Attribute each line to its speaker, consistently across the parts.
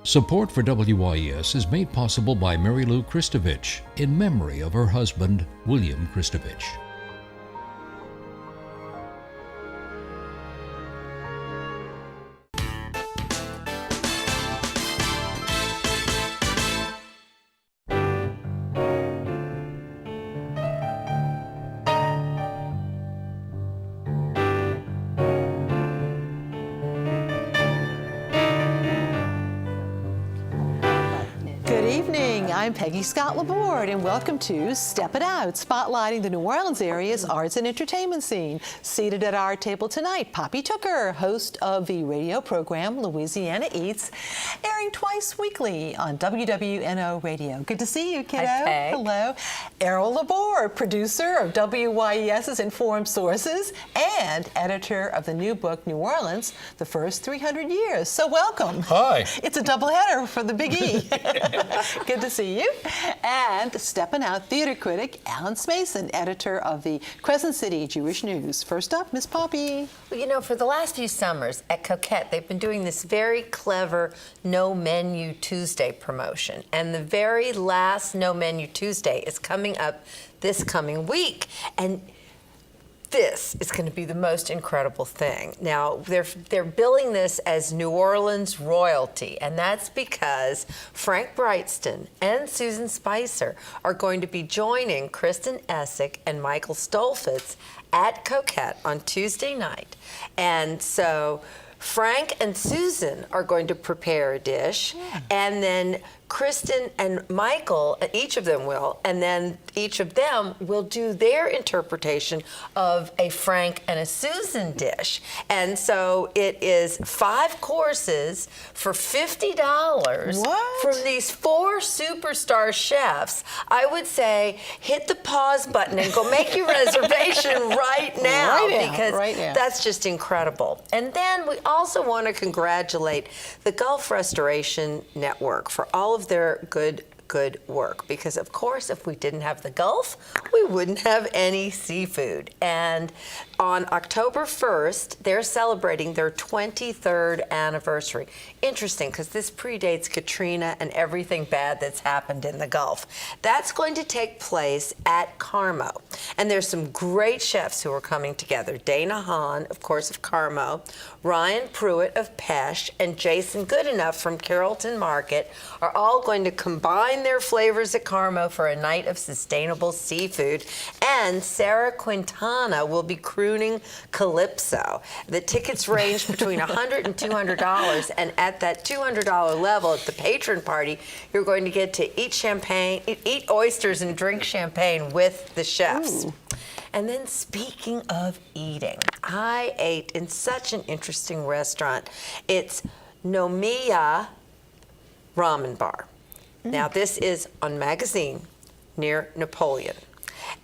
Speaker 1: Support for WYES is made possible by Mary Lou Kristovich in memory of her husband, William Kristovich.
Speaker 2: I'm Peggy Scott Laborde, and welcome to Steppin Out, spotlighting the New Orleans area's arts and entertainment scene. Seated at our table tonight, Poppy Tooker, host of the radio program Louisiana Eats, airing twice weekly on WWNO Radio. Good to see you, kiddo.
Speaker 3: Hi, Peg.
Speaker 2: Hello. Errol Laborde, producer of WYES's Informed Sources and editor of the new book, New Orleans, The First 300 Years. So welcome.
Speaker 4: Hi.
Speaker 2: It's a doubleheader for the Big E. Good to see you. And Steppin Out theater critic Alan Smason, editor of the Crescent City Jewish News. First up, Miss Poppy.
Speaker 3: Well, you know, for the last few summers at Coquette, they've been doing this very clever No Menu Tuesday promotion. And the very last No Menu Tuesday is coming up this coming week. And this is going to be the most incredible thing. Now, they're billing this as New Orleans royalty, and that's because Frank Brightston and Susan Spicer are going to be joining Kristen Essick and Michael Stolfitz at Coquette on Tuesday night. And so Frank and Susan are going to prepare a dish, and then Kristen and Michael, each of them will, and then each of them will do their interpretation of a Frank and a Susan dish. And so it is 5 courses for $50 from these 4 superstar chefs. I would say hit the pause button and go make your reservation right now, because that's just incredible. And then we also want to congratulate the Gulf Restoration Network for all of their good work, because of course if we didn't have the Gulf, we wouldn't have any seafood. And on October 1st, they're celebrating their 23rd anniversary. Interesting, because this predates Katrina and everything bad that's happened in the Gulf. That's going to take place at Carmo. And there's some great chefs who are coming together. Dana Hahn, of course, of Carmo, Ryan Pruitt of Pesh, and Jason Goodenough from Carrollton Market are all going to combine their flavors at Carmo for a night of sustainable seafood. And Sarah Quintana will be crooning Calypso. The tickets range between $100 and $200, and at that $200 level at the patron party, you're going to get to eat champagne, eat oysters and drink champagne with the chefs. Ooh. And then speaking of eating, I ate in such an interesting restaurant. It's Nomiya Ramen Bar. Now, this is on Magazine near Napoleon.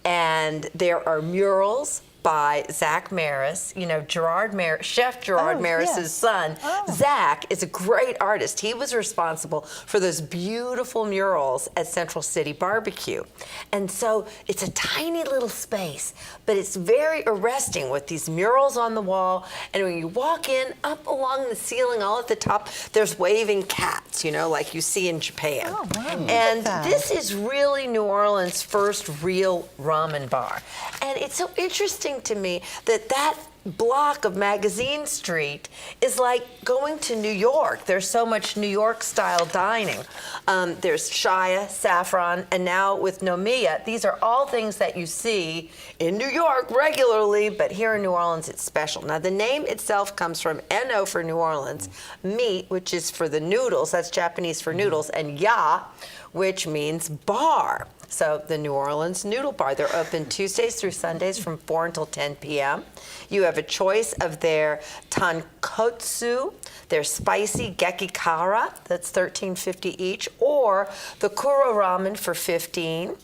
Speaker 3: And there are murals by Zach Maris, you know, Chef Gerard Maris's son. Zach is a great artist. He was responsible for those beautiful murals at Central City Barbecue. And so it's a tiny little space, but it's very arresting with these murals on the wall. And when you walk in, up along the ceiling, all at the top, there's waving cats, you know, like you see in Japan. Oh, wow. And this is really New Orleans' first real ramen bar. And it's so interesting to me that block of Magazine Street is like going to New York. There's so much New York style dining. There's Shia, Saffron, and now with Nomiya. These are all things that you see in New York regularly, but here in New Orleans it's special. Now the name itself comes from N-O for New Orleans, Mi, which is for the noodles, that's Japanese for noodles, and Ya, which means bar. So the New Orleans Noodle Bar. They're open Tuesdays through Sundays from 4 until 10 p.m. You have a choice of their tonkotsu, their spicy gekikara, that's $13.50 each, or the kuro ramen for $15.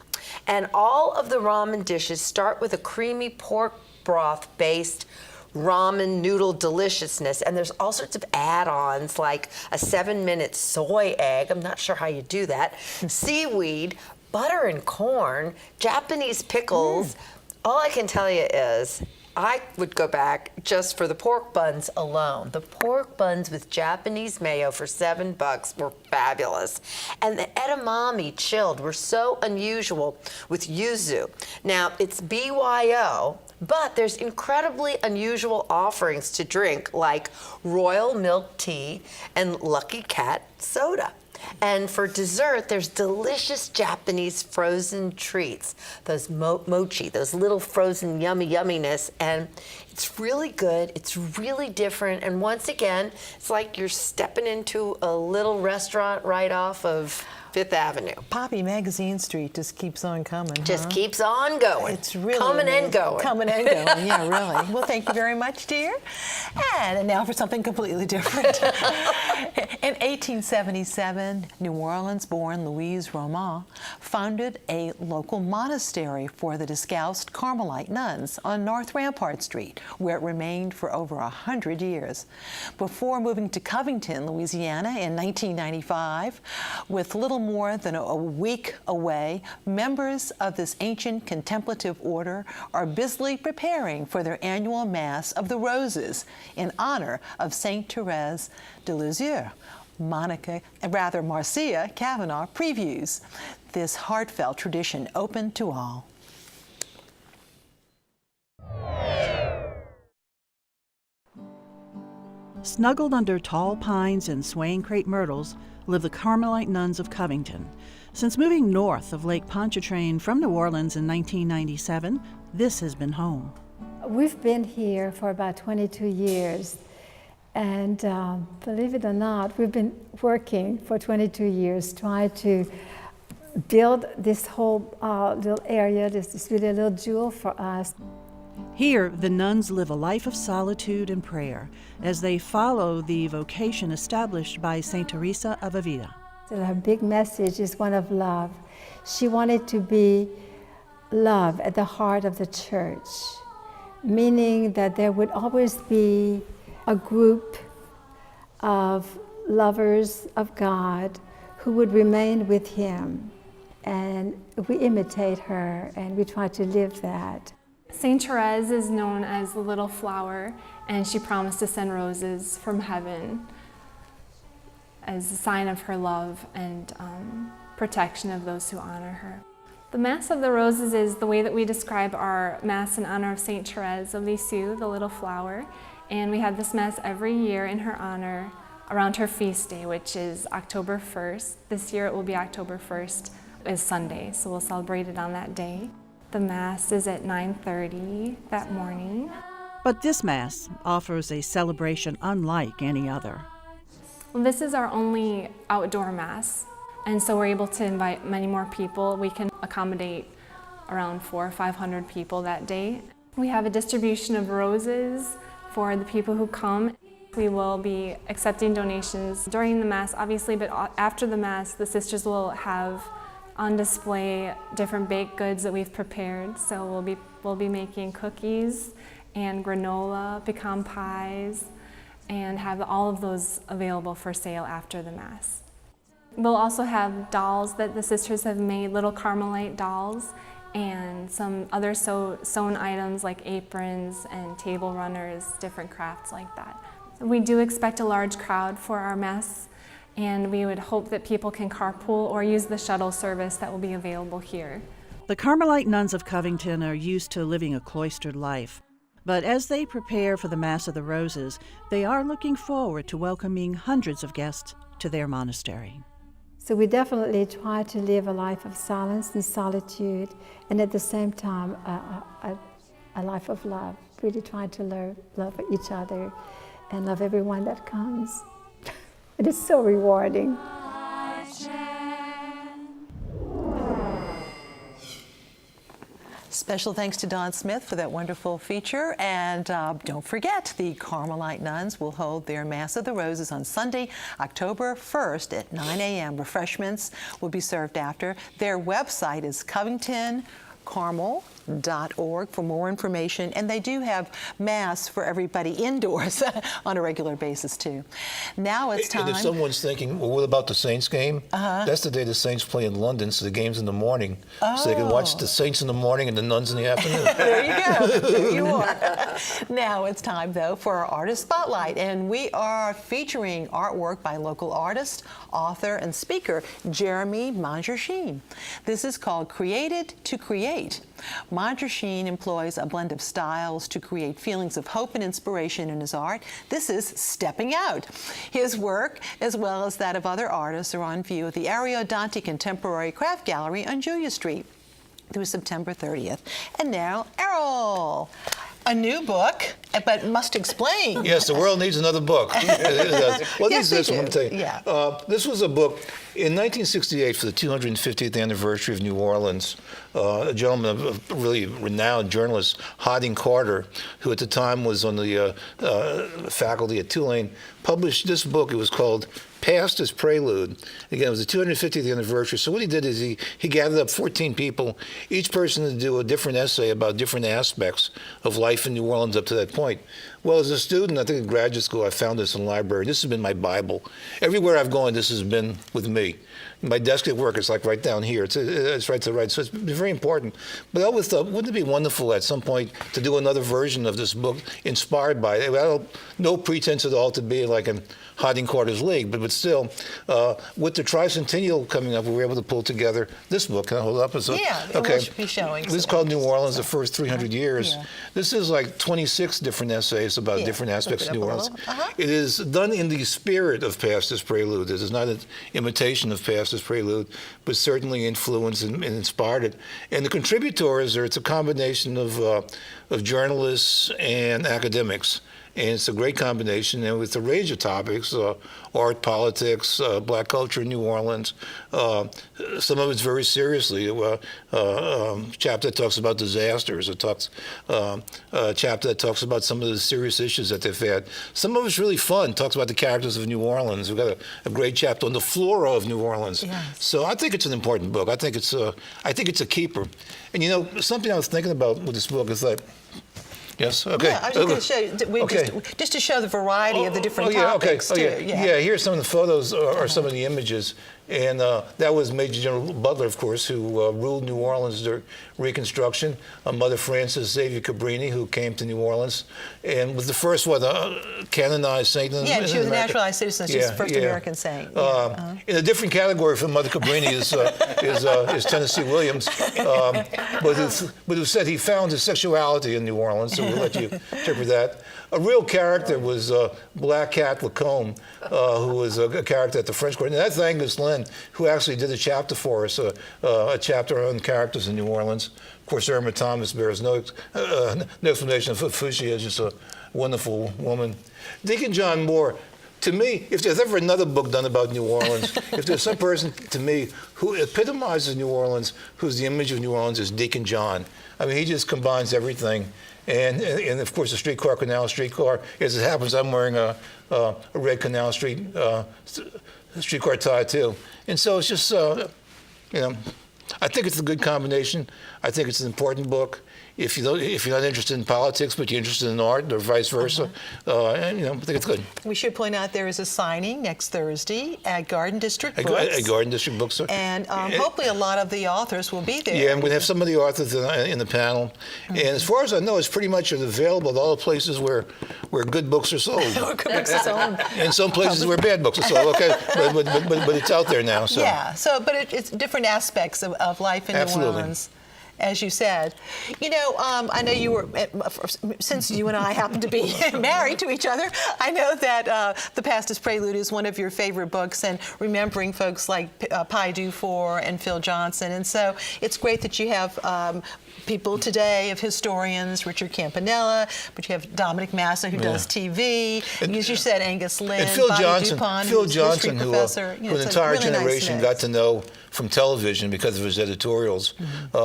Speaker 3: And all of the ramen dishes start with a creamy pork broth-based ramen noodle deliciousness, and there's all sorts of add-ons like a 7-minute soy egg, I'm not sure how you do that, seaweed, butter and corn, Japanese pickles. All I can tell you is I would go back just for the pork buns alone. The pork buns with Japanese mayo for $7 were fabulous. And the edamame chilled were so unusual with yuzu. Now, it's BYO, but there's incredibly unusual offerings to drink like royal milk tea and Lucky Cat soda. And for dessert, there's delicious Japanese frozen treats, those mochi, those little frozen yumminess, and it's really good, it's really different, and once again, it's like you're stepping into a little restaurant right off of Fifth Avenue.
Speaker 2: Poppy Magazine Street just keeps on coming.
Speaker 3: Just keeps on going.
Speaker 2: It's really
Speaker 3: coming
Speaker 2: amazing.
Speaker 3: and going.
Speaker 2: Coming and going, yeah, really. Well, thank you very much, dear. And now for something completely different. In 1877, New Orleans-born Louise Roman founded a local monastery for the Discalced Carmelite nuns on North Rampart Street, where it remained for over 100 years. Before moving to Covington, Louisiana in 1995, with little more than a week away, members of this ancient contemplative order are busily preparing for their annual Mass of the Roses in honor of Saint Therese de Lisieux. Marcia Kavanaugh previews this heartfelt tradition open to all.
Speaker 4: Snuggled under tall pines and swaying crepe myrtles live the Carmelite nuns of Covington. Since moving north of Lake Pontchartrain from New Orleans in 1997, this has been home.
Speaker 5: We've been here for about 22 years, and believe it or not, we've been working for 22 years trying to build this whole little area. This is really a little jewel for us.
Speaker 4: Here, the nuns live a life of solitude and prayer as they follow the vocation established by Saint Teresa of Avila.
Speaker 5: So her big message is one of love. She wanted to be love at the heart of the church, meaning that there would always be a group of lovers of God who would remain with Him. And we imitate her and we try to live that.
Speaker 6: Saint Therese is known as the little flower, and she promised to send roses from heaven as a sign of her love and protection of those who honor her. The Mass of the Roses is the way that we describe our Mass in honor of Saint Therese of Lisieux, the little flower, and we have this Mass every year in her honor around her feast day, which is October 1st. This year it will be October 1st, is Sunday, so we'll celebrate it on that day. The Mass is at 9:30 that morning.
Speaker 4: But this Mass offers a celebration unlike any other.
Speaker 6: Well, this is our only outdoor Mass, and so we're able to invite many more people. We can accommodate around 400 or 500 people that day. We have a distribution of roses for the people who come. We will be accepting donations during the Mass, obviously, but after the Mass, the sisters will have on display different baked goods that we've prepared. So we'll be making cookies and granola, pecan pies, and have all of those available for sale after the Mass. We'll also have dolls that the sisters have made, little Carmelite dolls, and some other sewn items like aprons and table runners, different crafts like that. We do expect a large crowd for our Mass, and we would hope that people can carpool or use the shuttle service that will be available here.
Speaker 4: The Carmelite nuns of Covington are used to living a cloistered life, but as they prepare for the Mass of the Roses, they are looking forward to welcoming hundreds of guests to their monastery.
Speaker 5: So we definitely try to live a life of silence and solitude, and at the same time a life of love, really trying to love each other and love everyone that comes. It is so rewarding.
Speaker 2: Special thanks to Don Smith for that wonderful feature. And don't forget, the Carmelite nuns will hold their Mass of the Roses on Sunday, October 1st at 9 a.m. Refreshments will be served after. Their website is covingtoncarmel.org. carmelite.org for more information. And they do have Mass for everybody indoors on a regular basis, too. Now it's time.
Speaker 7: And if someone's thinking, well, what about the Saints game? That's the day the Saints play in London, so the game's in the morning. So they can watch the Saints in the morning and the nuns in the afternoon.
Speaker 2: There you go. There you are. Now it's time, though, for our Artist Spotlight. And we are featuring artwork by local artist, author, and speaker Jeremy Mangersheen. This is called Created to Create. Mangersheen employs a blend of styles to create feelings of hope and inspiration in his art. This is Stepping Out. His work, as well as that of other artists, are on view at the Ariodante Contemporary Craft Gallery on Julia Street through September 30th. And now, Errol. A new book, but must explain.
Speaker 7: Yes, the world needs another book. Well,
Speaker 2: Yes,
Speaker 7: this one, let me tell you.
Speaker 2: Yeah.
Speaker 7: This was a book in 1968 for the 250th anniversary of New Orleans. A gentleman, a really renowned journalist, Harding Carter, who at the time was on the faculty at Tulane, published this book. It was called Past as Prelude. Again, it was the 250th anniversary. So what he did is he gathered up 14 people, each person to do a different essay about different aspects of life in New Orleans up to that point. Well, as a student, I think in graduate school, I found this in the library. This has been my Bible. Everywhere I've gone, this has been with me. My desk at work is like right down here. It's right to the right. So it's very important. But I always thought, wouldn't it be wonderful at some point to do another version of this book inspired by it? Well, no pretense at all to be like in Harding Carter's league, but still, with the tricentennial coming up, we were able to pull together this book. Can I hold it up?
Speaker 2: Yeah,
Speaker 7: okay.
Speaker 2: We'll be showing.
Speaker 7: This is called New Orleans, the first 300 years.
Speaker 2: Yeah.
Speaker 7: This is like 26 different essays about different aspects of New Orleans. It is done in the spirit of Past as Prelude. It is not an imitation of Past as Prelude, but certainly influenced and inspired it. And the contributors it's a combination of journalists and academics. And it's a great combination, and with a range of topics, art, politics, black culture in New Orleans. Some of it's very seriously. Chapter that talks about disasters. It talks a chapter that talks about some of the serious issues that they've had. Some of it's really fun. Talks about the characters of New Orleans. We've got a great chapter on the flora of New Orleans.
Speaker 2: Yes.
Speaker 7: So I think it's an important book. I think it's a keeper. And you know, something I was thinking about with this book is like. Yes. Okay.
Speaker 2: Yeah, I was just going to show you, just to show the variety of the different topics too.
Speaker 7: Yeah. Here's some of the photos or some of the images, and that was Major General Butler, of course, who ruled New Orleans during Reconstruction. Mother Frances Xavier Cabrini, who came to New Orleans, and was the first canonized saint in
Speaker 2: Yeah, and she was a naturalized citizen. She was the first American saint.
Speaker 7: In a different category from Mother Cabrini is Tennessee Williams, but who said he found his sexuality in New Orleans. So we'll let you interpret that. A real character was Black Cat Lacombe, who was a character at the French court. And that's Angus Lynn, who actually did a chapter for us, a chapter on characters in New Orleans. Of course, Irma Thomas bears no explanation of Fuchsia is just a wonderful woman. Deacon John Moore. To me, if there's ever another book done about New Orleans, if there's some person, to me, who epitomizes New Orleans, who's the image of New Orleans, is Deacon John. I mean, he just combines everything. And of course, the streetcar, as it happens, I'm wearing a red Canal Street streetcar tie, too. And so it's just, I think it's a good combination. I think it's an important book. If you're not interested in politics, but you're interested in art, or vice versa, I think it's good.
Speaker 2: We should point out there is a signing next Thursday at Garden District Books.
Speaker 7: At Garden District Books.
Speaker 2: And hopefully a lot of the authors will be there.
Speaker 7: Yeah, and we're going to have some of the authors in the panel. And as far as I know, it's pretty much available at all the places where good books are sold.
Speaker 2: Good books are sold.
Speaker 7: And some places where bad books are sold, okay? But it's out there now. So.
Speaker 2: Yeah, but it's different aspects of life in New Orleans. As you said. I know you were, since you and I happen to be married to each other, I know that The Past as Prelude is one of your favorite books, and remembering folks like Pi Dufour and Phil Johnson. And so it's great that you have people today of historians, Richard Campanella, but you have Dominic Massa, who does TV. As you said, Angus Lynn,
Speaker 7: and Phil
Speaker 2: Bonnie
Speaker 7: Johnson,
Speaker 2: Dupont,
Speaker 7: who an entire
Speaker 2: really
Speaker 7: generation got to know from television because of his editorials.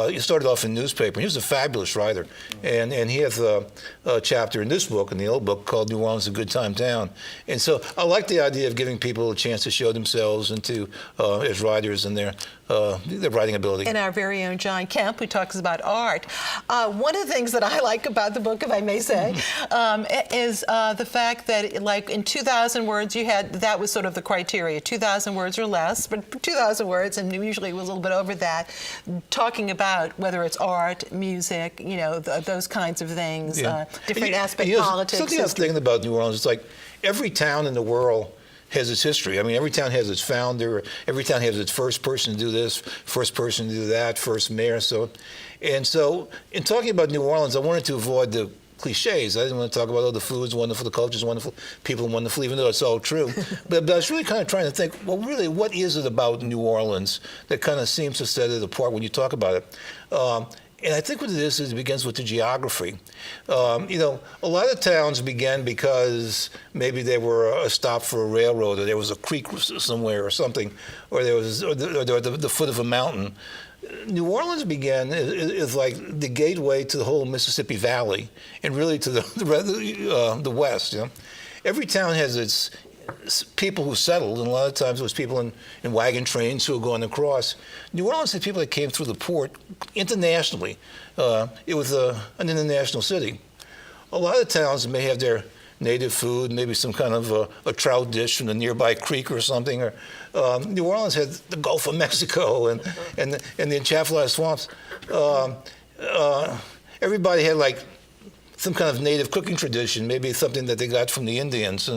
Speaker 7: He started off in newspaper. He was a fabulous writer, and he has a chapter in this book, in the old book, called New Orleans: A Good Time Town. And so I like the idea of giving people a chance to show themselves and to as writers and their writing ability.
Speaker 2: And our very own John Kemp, who talks about art. One of the things that I like about the book, if I may say, is the fact that, like, in 2,000 words, that was sort of the criteria, 2,000 words or less, but 2,000 words, and usually it was a little bit over that, talking about whether it's art, music, you know, those kinds of things, different aspects, politics.
Speaker 7: Something I was thinking about New Orleans, it's like every town in the world has its history. I mean, every town has its founder, every town has its first person to do this, first person to do that, first mayor, so. And so, in talking about New Orleans, I wanted to avoid the cliches. I didn't want to talk about, oh, the food's wonderful, the culture's wonderful, people are wonderful, even though it's all true. but I was really kind of trying to think, well, really, what is it about New Orleans that kind of seems to set it apart when you talk about it? And I think what it is it begins with the geography. You know, a lot of towns began because maybe they were a stop for a railroad, or there was a creek somewhere or something, or there was the foot of a mountain. New Orleans began is like the gateway to the whole Mississippi Valley, and really to the West. You know, every town has its people who settled, and a lot of times it was people in wagon trains who were going across. New Orleans had people that came through the port internationally. It was an international city. A lot of towns may have their native food, maybe some kind of a trout dish from the nearby creek or something. Or New Orleans had the Gulf of Mexico and the Atchafalaya swamps. Everybody had like some kind of native cooking tradition, maybe something that they got from the Indians.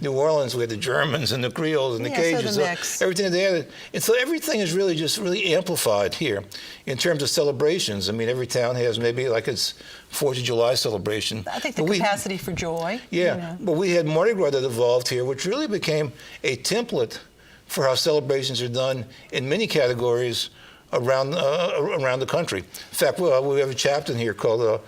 Speaker 7: New Orleans, we had the Germans and the Creoles and the Cajuns,
Speaker 2: so
Speaker 7: everything they had. And so everything is really just really amplified here in terms of celebrations. I mean, every town has maybe like its 4th of July celebration.
Speaker 2: I think the capacity for joy.
Speaker 7: Yeah,
Speaker 2: you know.
Speaker 7: But we had Mardi Gras that evolved here, which really became a template for how celebrations are done in many categories around the country. In fact, we have a chapter in here called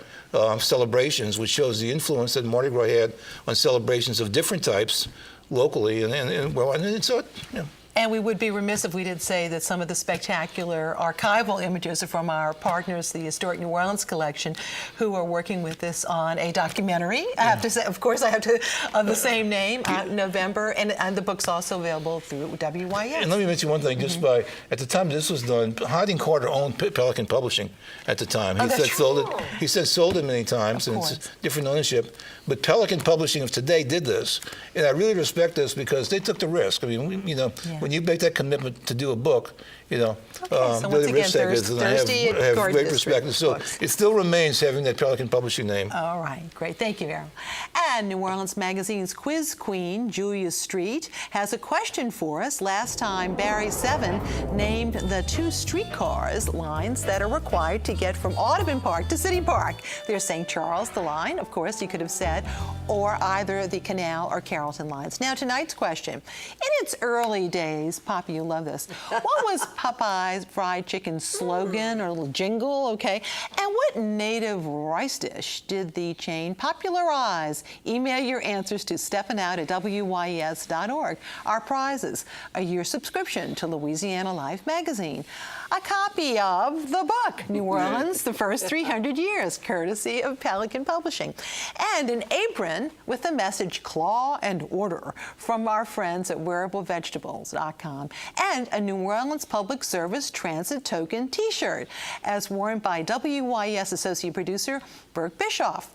Speaker 7: Celebrations, which shows the influence that Mardi Gras had on celebrations of different types locally, and so, you know.
Speaker 2: And we would be remiss if we didn't say that some of the spectacular archival images are from our partners, the Historic New Orleans Collection, who are working with us on a documentary. I have to say, of course, I have to, of the same name, November, and the book's also available through WYES.
Speaker 7: And let me mention one thing, just by, at the time this was done, Harding Carter owned Pelican Publishing at the time. He said sold it many times, and it's different ownership. But Pelican Publishing of today did this, and I really respect this because they took the risk. I mean, you know, when you make that commitment to do a book, you know,
Speaker 2: so
Speaker 7: they're the risk takers, and I have great respect. So it still remains having that Pelican Publishing name.
Speaker 2: All right, great. Thank you, Errol. And New Orleans Magazine's quiz queen, Julia Street, has a question for us. Last time, Barry 7 named the 2 streetcars lines that are required to get from Audubon Park to City Park. There's St. Charles, the line, of course, you could have said, or either the Canal or Carrollton lines. Now, tonight's question. In its early days, Poppy, you love this, what was Popeye's fried chicken slogan or jingle, okay? And what native rice dish did the chain popularize? Email your answers to steppinout@wyes.org. Our prizes, a year subscription to Louisiana Life magazine, a copy of the book, New Orleans, The First 300 Years, courtesy of Pelican Publishing, and an apron with the message Claw and Order from our friends at wearablevegetables.com, and a New Orleans Public Service Transit Token t-shirt, as worn by WYES Associate Producer Burke Bischoff.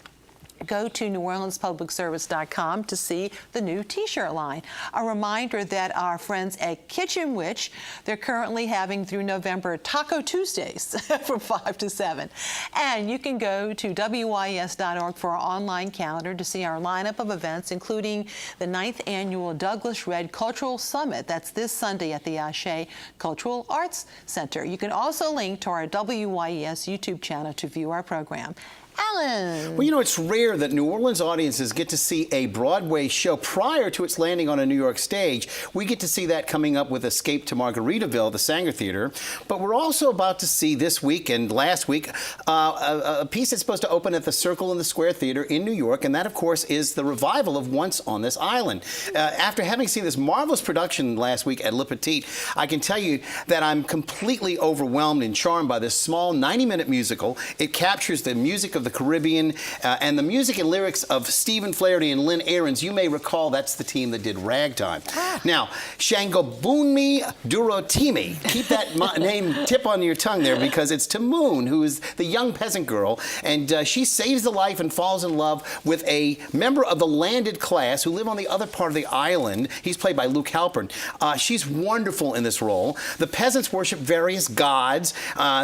Speaker 2: Go to NewOrleansPublicService.com to see the new t-shirt line. A reminder that our friends at Kitchen Witch, they're currently having through November Taco Tuesdays from 5 to 7. And you can go to WYES.org for our online calendar to see our lineup of events, including the 9th Annual Douglas Red Cultural Summit. That's this Sunday at the Ashe Cultural Arts Center. You can also link to our WYES YouTube channel to view our program. Alan.
Speaker 8: Well, you know, it's rare that New Orleans audiences get to see a Broadway show prior to its landing on a New York stage. We get to see that coming up with Escape to Margaritaville, the Sanger Theater. But we're also about to see this week and last week a piece that's supposed to open at the Circle in the Square Theater in New York, and that, of course, is the revival of Once on This Island. After having seen this marvelous production last week at Le Petit, I can tell you that I'm completely overwhelmed and charmed by this small 90-minute musical. It captures the music of the Caribbean and the music and lyrics of Stephen Flaherty and Lynn Ahrens. You may recall that's the team that did Ragtime. Now, Shangobunmi Durotimi, keep that name tip on your tongue there, because it's Tamoon, who is the young peasant girl, and she saves the life and falls in love with a member of the landed class who live on the other part of the island. He's played by Luke Halpern. She's wonderful in this role. The peasants worship various gods.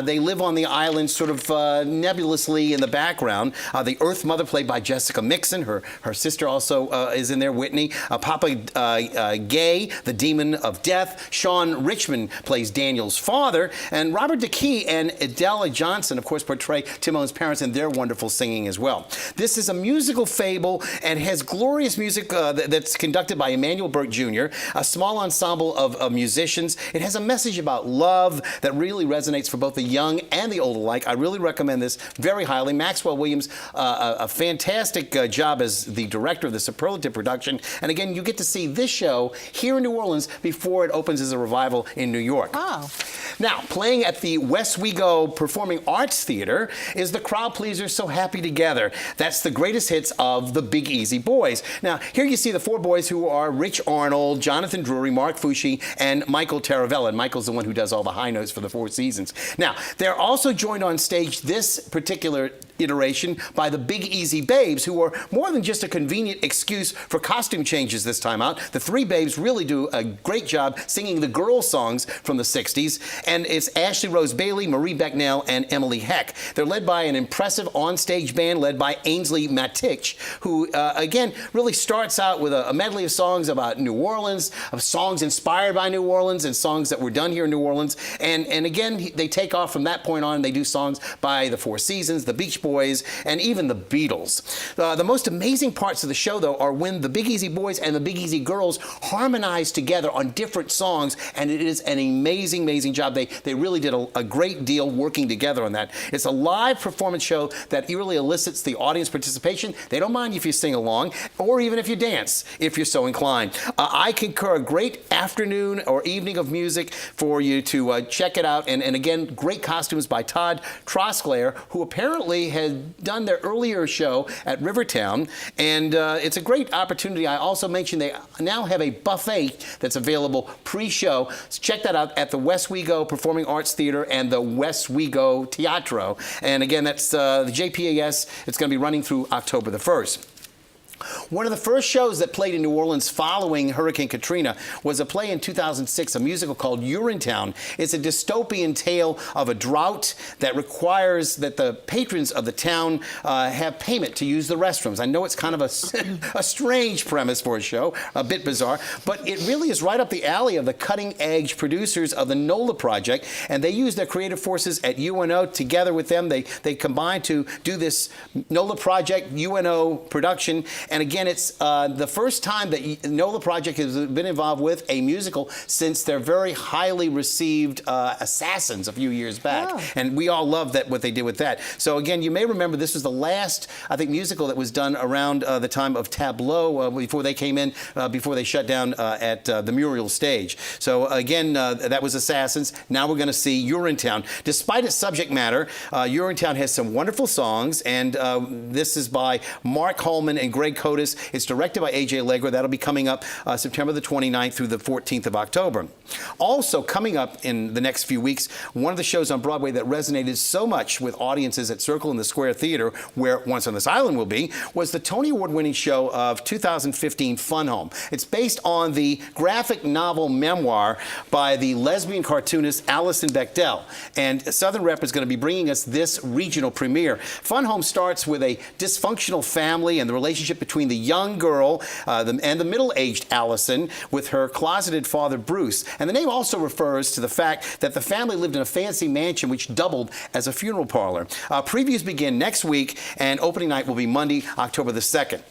Speaker 8: They live on the island sort of nebulously in the background. The Earth Mother, played by Jessica Mixon. Her sister also is in there, Whitney. Papa Gay, the demon of death. Sean Richmond plays Daniel's father. And Robert DeKey and Adela Johnson, of course, portray Timon's parents, and their wonderful singing as well. This is a musical fable and has glorious music that's conducted by Emmanuel Burke Jr., a small ensemble of musicians. It has a message about love that really resonates for both the young and the old alike. I really recommend this very highly. Maxwell Williams, a fantastic job as the director of the superlative production. And again, you get to see this show here in New Orleans before it opens as a revival in New York.
Speaker 2: Wow.
Speaker 8: Now, playing at the West-We-Go Performing Arts Theater is the crowd pleaser So Happy Together. That's the greatest hits of the Big Easy Boys. Now, here you see the four boys who are Rich Arnold, Jonathan Drury, Mark Fucci, and Michael Taravella. And Michael's the one who does all the high notes for the Four Seasons. Now, they're also joined on stage this particular iteration by the Big Easy Babes, who are more than just a convenient excuse for costume changes this time out. The three babes really do a great job singing the girl songs from the 60s, and it's Ashley Rose Bailey, Marie Becknell, and Emily Heck. They're led by an impressive onstage band led by Ainsley Matich, who, again, really starts out with a medley of songs about New Orleans, of songs inspired by New Orleans, and songs that were done here in New Orleans. And again, they take off from that point on. They do songs by the Four Seasons, the Beach Boys, and even the Beatles. The most amazing parts of the show, though, are when the Big Easy Boys and the Big Easy Girls harmonize together on different songs, and it is an amazing, amazing job. They really did a great deal working together on that. It's a live performance show that really elicits the audience participation. They don't mind if you sing along, or even if you dance, if you're so inclined. I concur, a great afternoon or evening of music for you to check it out. And again, great costumes by Todd Trosclair, who apparently had done their earlier show at Rivertown, and it's a great opportunity. I also mentioned they now have a buffet that's available pre-show. So check that out at the West-We-Go Performing Arts Theater and the West-We-Go Teatro. And again, that's the JPAS. It's going to be running through October the 1st. One of the first shows that played in New Orleans following Hurricane Katrina was a play in 2006, a musical called Urinetown. It's a dystopian tale of a drought that requires that the patrons of the town have payment to use the restrooms. I know it's kind of a strange premise for a show, a bit bizarre, but it really is right up the alley of the cutting-edge producers of the NOLA project, and they use their creative forces at UNO. Together with them, they combine to do this NOLA project, UNO production. And again, it's the first time that NOLA Project has been involved with a musical since their very highly received Assassins a few years back. Oh. And we all love what they did with that. So again, you may remember this was the last, I think, musical that was done around the time of Tableau, before they came in, before they shut down at the Muriel stage. So again, that was Assassins. Now we're going to see Urinetown. Despite its subject matter, Urinetown has some wonderful songs, and this is by Mark Holman and Greg Cotis. It's directed by A.J. Allegra. That'll be coming up September the 29th through the 14th of October. Also coming up in the next few weeks, one of the shows on Broadway that resonated so much with audiences at Circle in the Square Theater, where Once on This Island will be, was the Tony Award-winning show of 2015, Fun Home. It's based on the graphic novel memoir by the lesbian cartoonist Alison Bechdel. And Southern Rep is going to be bringing us this regional premiere. Fun Home starts with a dysfunctional family and the relationship between the young girl and the middle-aged Allison with her closeted father, Bruce. And the name also refers to the fact that the family lived in a fancy mansion which doubled as a funeral parlor. Previews begin next week, and opening night will be Monday, October the 2nd.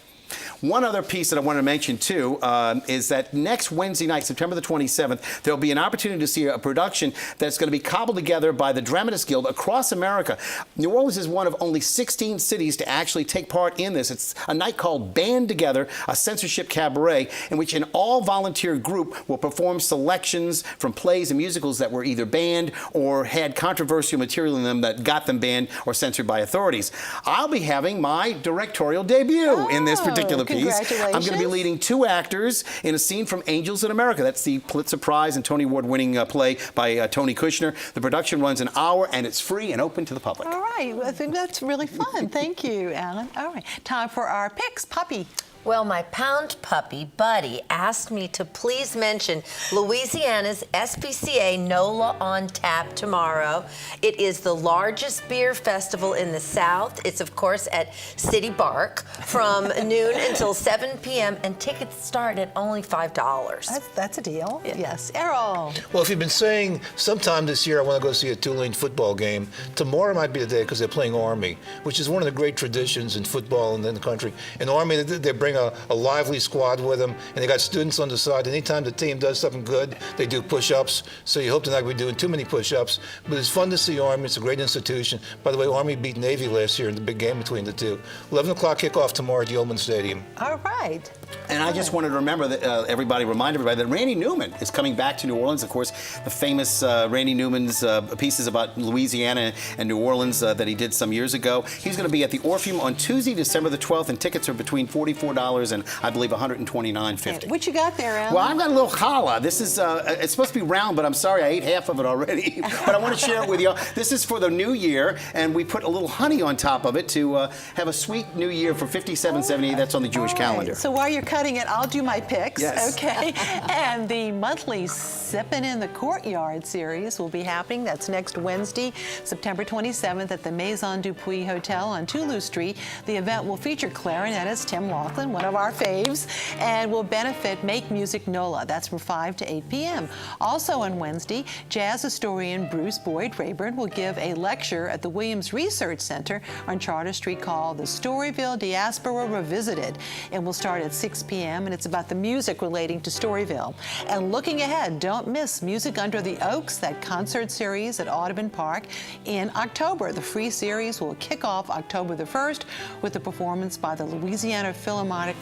Speaker 8: One other piece that I want to mention, too, is that next Wednesday night, September the 27th, there'll be an opportunity to see a production that's going to be cobbled together by the Dramatists Guild across America. New Orleans is one of only 16 cities to actually take part in this. It's a night called Band Together, a censorship cabaret, in which an all-volunteer group will perform selections from plays and musicals that were either banned or had controversial material in them that got them banned or censored by authorities. I'll be having my directorial debut in this particular piece. I'm going to be leading 2 actors in a scene from Angels in America. That's the Pulitzer Prize and Tony Award-winning play by Tony Kushner. The production runs an hour, and it's free and open to the public.
Speaker 2: All right. I think that's really fun. Thank you, Alan. All right. Time for our picks. Puppy.
Speaker 3: Well, my pound puppy, Buddy, asked me to please mention Louisiana's SPCA NOLA on tap tomorrow. It is the largest beer festival in the South. It's, of course, at City Bark from noon until 7 p.m., and tickets start at only $5.
Speaker 2: That's a deal. Yes. Errol.
Speaker 7: Well, if you've been saying sometime this year I want to go see a Tulane football game, tomorrow might be the day because they're playing Army, which is one of the great traditions in football in the country. In Army, they bring a lively squad with them, and they got students on the side. Anytime the team does something good, they do push-ups. So you hope they're not going to be doing too many push-ups. But it's fun to see Army. It's a great institution. By the way, Army beat Navy last year in the big game between the two. 11 o'clock kickoff tomorrow at Yeoman Stadium.
Speaker 2: All right.
Speaker 8: And I just wanted to remember that remind everybody that Randy Newman is coming back to New Orleans. Of course, the famous Randy Newman's pieces about Louisiana and New Orleans that he did some years ago. He's going to be at the Orpheum on Tuesday, December the 12th, and tickets are between $44 and I believe $129.50.
Speaker 2: What you got there, Alan?
Speaker 8: Well, I've got a little challah. This is it's supposed to be round, but I'm sorry I ate half of it already. But I want to share it with you. This is for the new year, and we put a little honey on top of it to have a sweet new year for 5778. That's on the Jewish calendar.
Speaker 2: So while you're cutting it, I'll do my picks.
Speaker 8: Yes.
Speaker 2: Okay. And the monthly Sippin' in the Courtyard series will be happening. That's next Wednesday, September 27th at the Maison Dupuis Hotel on Toulouse Street. The event will feature clarinetist Tim Laughlin, one of our faves, and will benefit Make Music NOLA. That's from 5 to 8 p.m. Also on Wednesday, jazz historian Bruce Boyd Rayburn will give a lecture at the Williams Research Center on Charter Street called The Storyville Diaspora Revisited. It will start at 6 p.m. and it's about the music relating to Storyville. And looking ahead, don't miss Music Under the Oaks, that concert series at Audubon Park in October. The free series will kick off October the 1st with a performance by the Louisiana Philharmonic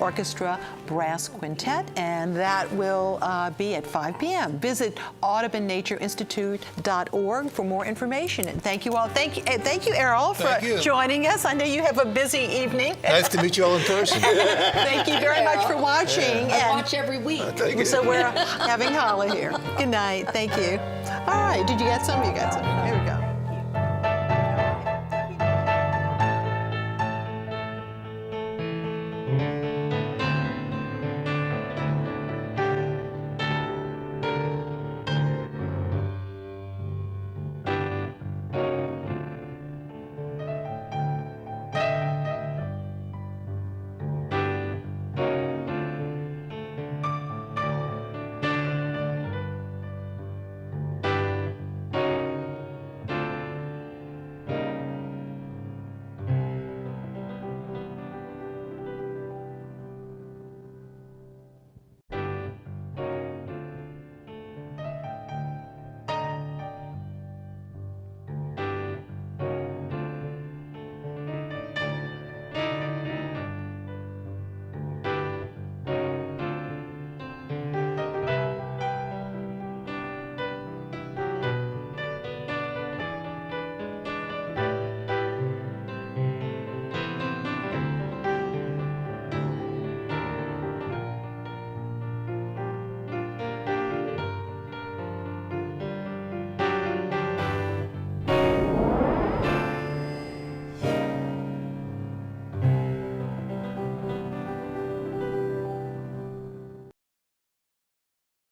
Speaker 2: Orchestra Brass Quintet, and that will be at 5 p.m. Visit audubonnatureInstitute.org for more information. And thank you all. Thank you, Errol, for joining us. I know you have a busy evening.
Speaker 7: Nice to meet you all in person.
Speaker 2: Thank you very much for watching.
Speaker 3: I watch every week.
Speaker 2: So we're having Holly here. Good night. Thank you. All right. Did you get some? You got some. Here we go.